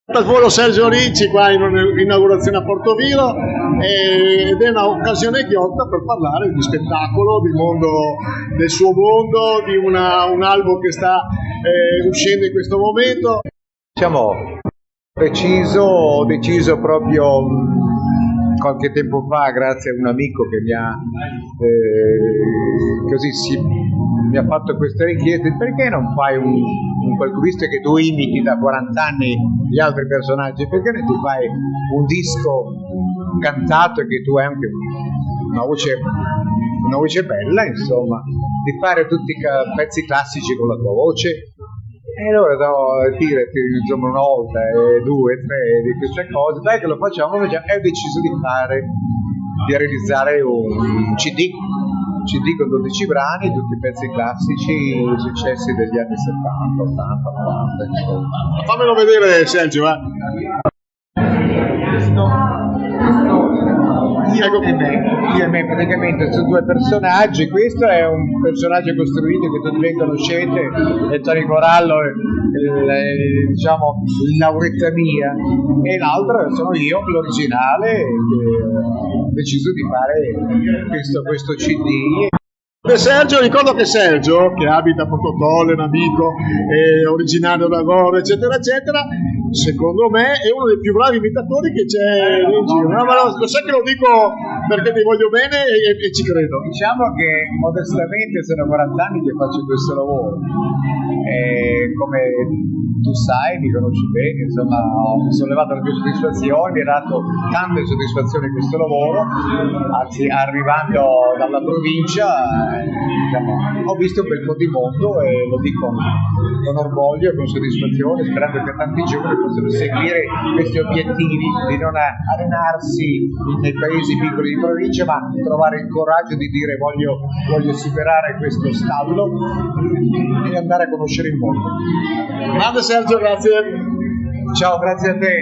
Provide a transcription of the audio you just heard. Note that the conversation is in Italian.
Al volo Sergio Ricci qua in un'inaugurazione a Portoviro ed è un'occasione ghiotta per parlare di spettacolo, di mondo, del suo mondo, di un albo che sta uscendo in questo momento. Diciamo, ho deciso proprio qualche tempo fa, grazie a un amico che mi ha fatto queste richieste: perché non fai visto che tu imiti da 40 anni gli altri personaggi, perché non ti fai un disco cantato, che tu hai anche una voce bella, insomma, di fare tutti i pezzi classici con la tua voce. E allora insomma, una volta, due, tre di queste cose, dai che lo facciamo, e ho deciso di realizzare un CD con 12 brani, tutti i pezzi classici, i successi degli anni 70, 80, 90, insomma. Fammelo vedere, Sergio, Io e me praticamente sono due personaggi. Questo è un personaggio costruito che tutti ben conoscete, è Tony Corallo, diciamo Lauretta Mia, e l'altro sono io, l'originale, che ho deciso di fare questo CD. Sergio, ricordo che Sergio, che abita a Portotolle, un amico, è originario da Goro, eccetera, eccetera, secondo me è uno dei più bravi imitatori che c'è in giro. No, ma lo sai che lo dico perché ti voglio bene e ci credo. Diciamo che modestamente sono 40 anni che faccio questo lavoro. Come tu sai, mi conosci bene, insomma, ho sollevato le mie soddisfazioni, mi ha dato tante soddisfazioni questo lavoro, anzi arrivando dalla provincia, diciamo, ho visto un bel po' di mondo, e lo dico con orgoglio e con soddisfazione, sperando che tanti giovani possano seguire questi obiettivi, di non arenarsi nei paesi piccoli di provincia, ma trovare il coraggio di dire voglio superare questo stallo e andare a conoscere il mondo. Grande Sergio, grazie. Ciao, grazie a te.